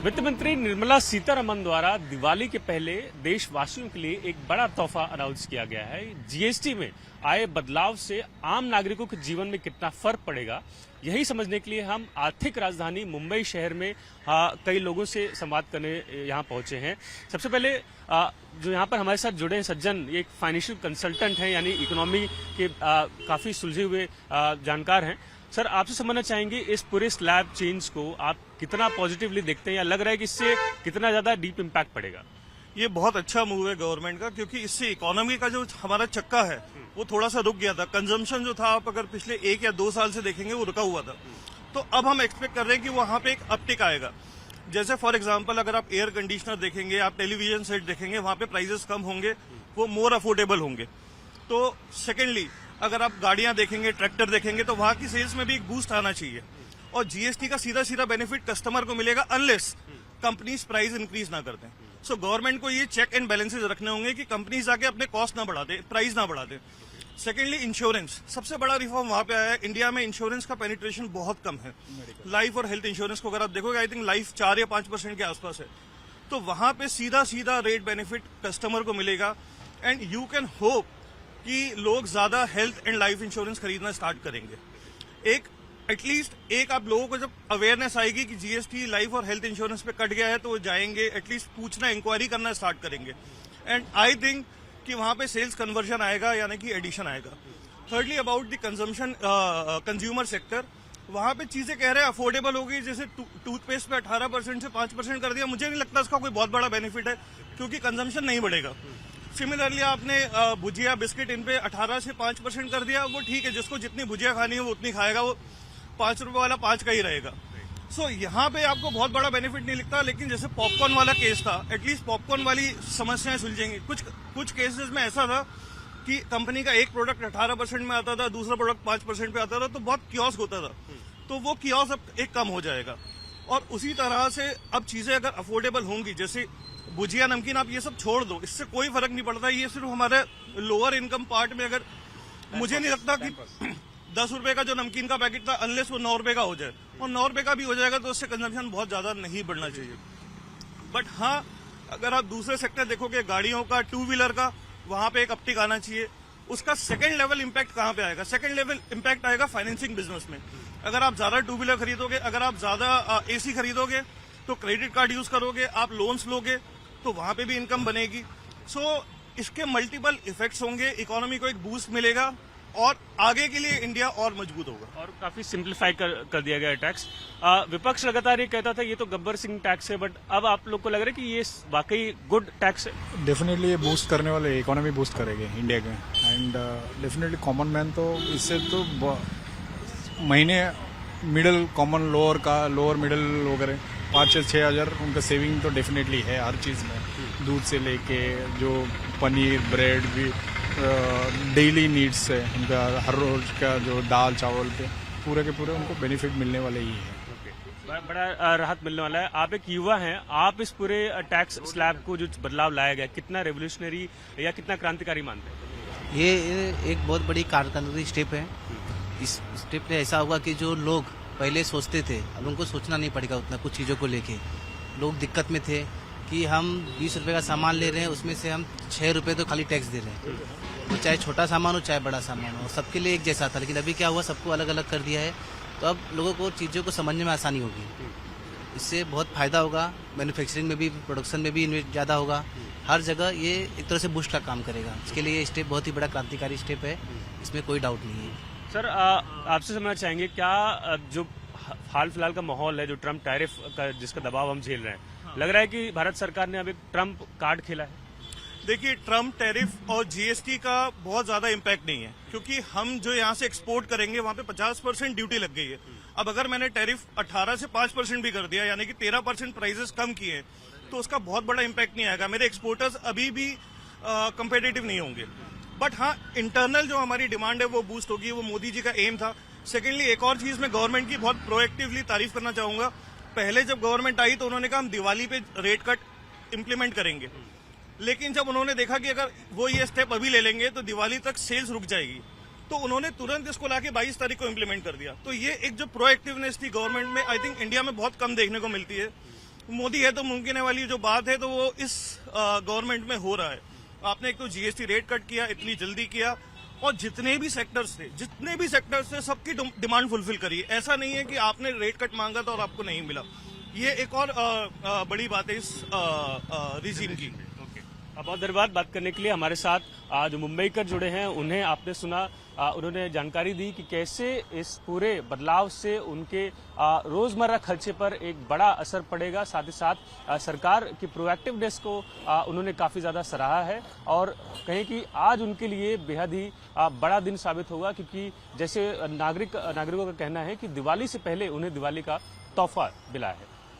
वित्त मंत्री निर्मला सीतारमण द्वारा दिवाली के पहले देशवासियों के लिए एक बड़ा तोहफा अनाउंस किया गया है। जीएसटी में आए बदलाव से आम नागरिकों के जीवन में कितना फर्क पड़ेगा, यही समझने के लिए हम आर्थिक राजधानी मुंबई शहर में कई लोगों से संवाद करने यहाँ पहुंचे हैं। सबसे पहले जो यहाँ पर हमारे साथ जुड़े हैं सज्जन, ये एक फाइनेंशियल कंसल्टेंट हैं, यानी इकोनॉमी के काफी सुलझे हुए जानकार हैं। सर, आपसे समझना चाहेंगे इस पूरे स्लैब चेंज को आप कितना पॉजिटिवली देखते हैं, या लग रहा है कि इससे कितना ज्यादा डीप इम्पैक्ट पड़ेगा? ये बहुत अच्छा मूव है गवर्नमेंट का, क्योंकि इससे इकोनॉमी का जो हमारा चक्का है वो थोड़ा सा रुक गया था। कंजम्पशन जो था, आप अगर पिछले 1 या 2 साल से देखेंगे, वो रुका हुआ था। तो अब हम एक्सपेक्ट कर रहे हैं कि वहां पे एक अपटिक आएगा। जैसे फॉर एग्जांपल अगर आप एयर कंडीशनर देखेंगे, आप टेलीविजन सेट देखेंगे, वहां पे प्राइजेस कम होंगे, वो मोर अफोर्डेबल होंगे। तो सेकेंडली अगर आप गाड़ियां देखेंगे, ट्रैक्टर देखेंगे, तो वहां की सेल्स में भी एक बूस्ट आना चाहिए। और जीएसटी का सीधा सीधा बेनिफिट कस्टमर को मिलेगा अनलेस कंपनीज प्राइस इंक्रीज ना कर दें। सो गवर्नमेंट को ये चेक एंड बैलेंसेज रखने होंगे कि कंपनीज आके अपने कॉस्ट ना बढ़ा दे, प्राइस ना बढ़ा दे। सेकेंडली इंश्योरेंस, सबसे बड़ा रिफॉर्म वहां पे आया है। इंडिया में इंश्योरेंस का पेनिट्रेशन बहुत कम है। लाइफ और हेल्थ इंश्योरेंस को अगर आप देखोगे, आई थिंक लाइफ 4 या 5% के आसपास है। तो वहां पे सीधा सीधा रेट बेनिफिट कस्टमर को मिलेगा एंड यू कैन होप कि लोग ज्यादा हेल्थ एंड लाइफ इंश्योरेंस खरीदना स्टार्ट करेंगे। एटलीस्ट एक आप लोगों को जब अवेयरनेस आएगी कि जीएसटी लाइफ और हेल्थ इंश्योरेंस पे कट गया है, तो वो जाएंगे, एटलीस्ट पूछना, इंक्वायरी करना स्टार्ट करेंगे। एंड आई थिंक कि वहां पे सेल्स कन्वर्जन आएगा, यानी कि एडिशन आएगा। Thirdly about the consumption consumer sector, वहां पे चीजें कह रहे हैं अफोर्डेबल होगी। जैसे टूथपेस्ट पे 18% से 5% कर दिया, मुझे नहीं लगता इसका कोई बहुत बड़ा बेनिफिट है, क्योंकि कंजम्पशन नहीं बढ़ेगा। सिमिलरली आपने भुजिया, बिस्किट, इन पे 18 से 5% कर दिया, वो ठीक है, जिसको जितनी भुजिया खानी है वो उतनी खाएगा, वो 5 रुपए वाला 5 का ही रहेगा। सो यहाँ पे आपको बहुत बड़ा बेनिफिट नहीं लिखता। लेकिन जैसे पॉपकॉर्न वाला केस था, एटलीस्ट पॉपकॉर्न वाली समस्याएं सुलझेंगी। कुछ केसेस में ऐसा था कि कंपनी का एक प्रोडक्ट 18% में आता था, दूसरा प्रोडक्ट 5% पे आता था, तो बहुत कियोस्क होता था। तो वो कियोस्क अब एक कम हो जाएगा। और उसी तरह से अब चीजें अगर अफोर्डेबल होंगी, जैसे भुजिया, नमकीन, आप ये सब छोड़ दो, इससे कोई फर्क नहीं पड़ता। ये सिर्फ हमारे लोअर इनकम पार्ट में, अगर मुझे नहीं लगता कि 10 रुपए का जो नमकीन का पैकेट था, अनलेस वो 9 रुपए का हो जाए, और 9 रुपए का भी हो जाएगा, तो उससे कंजम्पशन बहुत ज्यादा नहीं बढ़ना चाहिए। बट हाँ, अगर आप दूसरे सेक्टर देखोगे, गाड़ियों का, 2 व्हीलर का, वहां पे एक अपटिक आना चाहिए। उसका सेकंड लेवल इम्पैक्ट कहां पे आएगा? सेकंड लेवल इम्पैक्ट आएगा फाइनेंसिंग बिजनेस में। अगर आप ज्यादा 2 व्हीलर खरीदोगे, अगर आप ज्यादा एसी खरीदोगे, तो क्रेडिट कार्ड यूज करोगे, आप लोन्स लोगे, तो वहां पे भी इनकम बनेगी। सो इसके मल्टीपल इफेक्ट्स होंगे, इकोनॉमी को एक बूस्ट मिलेगा, और आगे के लिए इंडिया और मजबूत होगा। और काफी सिंप्लीफाई कर दिया गया टैक्स। विपक्ष लगातार ये कहता था ये तो गब्बर सिंह टैक्स है, बट अब आप लोग को लग रहा है कि ये वाकई गुड टैक्स है? डेफिनेटली ये बूस्ट करने वाले, इकोनॉमी बूस्ट करेंगे इंडिया के। एंड डेफिनेटली कॉमन मैन तो इससे तो महीने मिडिल कॉमन लोअर मिडिल वगैरह 5 से 6 हज़ार उनका सेविंग तो डेफिनेटली है हर चीज़ में। दूध से लेके जो पनीर, ब्रेड भी डेली नीड्स है उनका, हर रोज का जो दाल चावल पे पूरे के पूरे उनको बेनिफिट मिलने वाले ही है। बड़ा राहत मिलने वाला है। आप एक युवा हैं, आप इस पूरे टैक्स स्लैब को जो बदलाव लाया गया, कितना रेवोल्यूशनरी या कितना क्रांतिकारी मानते हैं? ये एक बहुत बड़ी क्रांतिकारी स्टेप है। इस स्टेप में ऐसा होगा कि जो लोग पहले सोचते थे, अब उनको सोचना नहीं पड़ेगा उतना। कुछ चीज़ों को लेके लोग दिक्कत में थे कि हम 20 रुपए का सामान ले रहे हैं, उसमें से हम 6 रुपए तो खाली टैक्स दे रहे हैं। वो चाहे छोटा सामान हो चाहे बड़ा सामान हो, सबके लिए एक जैसा था। लेकिन अभी क्या हुआ, सबको अलग अलग कर दिया है। तो अब लोगों को चीज़ों को समझने में आसानी होगी, इससे बहुत फायदा होगा। मैन्युफैक्चरिंग में भी, प्रोडक्शन में भी ज़्यादा होगा। हर जगह ये एक तरह से बूस्ट का काम करेगा। इसके लिए ये स्टेप बहुत ही बड़ा क्रांतिकारी स्टेप है, इसमें कोई डाउट नहीं है। सर, आपसे समझना चाहेंगे, क्या जो हाल फिलहाल का माहौल है, जो ट्रम्प टैरिफ का जिसका दबाव हम झेल रहे हैं, लग रहा है कि भारत सरकार ने अब एक ट्रम्प कार्ड खेला है? देखिए, ट्रम्प टैरिफ और जीएसटी का बहुत ज्यादा इम्पैक्ट नहीं है, क्योंकि हम जो यहाँ से एक्सपोर्ट करेंगे वहां पे 50% ड्यूटी लग गई है। अब अगर मैंने टैरिफ 18 से 5% भी कर दिया, यानी कि 13% प्राइजेस कम किए, तो उसका बहुत बड़ा इम्पैक्ट नहीं आएगा। मेरे एक्सपोर्टर्स अभी भी कंपेटिटिव नहीं होंगे। बट हाँ, इंटरनल जो हमारी डिमांड है वो बूस्ट होगी, वो मोदी जी का एम था। सेकेंडली, एक और चीज मैं गवर्नमेंट की बहुत प्रोएक्टिवली तारीफ करना चाहूंगा। पहले जब गवर्नमेंट आई तो उन्होंने कहा हम दिवाली पे रेट कट इम्प्लीमेंट करेंगे, लेकिन जब उन्होंने देखा कि अगर वो ये स्टेप अभी ले लेंगे तो दिवाली तक सेल्स रुक जाएगी, तो उन्होंने तुरंत इसको लाके 22 तारीख को इम्प्लीमेंट कर दिया। तो ये एक जो प्रोएक्टिवनेस थी गवर्नमेंट में, आई थिंक इंडिया में बहुत कम देखने को मिलती है। मोदी है तो मुमकिन है वाली जो बात है तो वो इस गवर्नमेंट में हो रहा है। आपने एक तो जीएसटी रेट कट किया, इतनी जल्दी किया, और जितने भी सेक्टर्स थे सबकी डिमांड फुलफिल करी। ऐसा नहीं है कि आपने रेट कट मांगा था और आपको नहीं मिला। ये एक और बड़ी बात है इस रिजीम की। बहुत धन्यवाद बात करने के लिए। हमारे साथ जो मुंबईकर जुड़े हैं उन्हें आपने सुना, उन्होंने जानकारी दी कि कैसे इस पूरे बदलाव से उनके रोजमर्रा खर्चे पर एक बड़ा असर पड़ेगा। साथ ही साथ सरकार की प्रोएक्टिवनेस को उन्होंने काफी ज्यादा सराहा है और कहें कि आज उनके लिए बेहद ही बड़ा दिन साबित होगा, क्योंकि जैसे नागरिकों का कहना है कि दिवाली से पहले उन्हें दिवाली का तोहफा मिला है।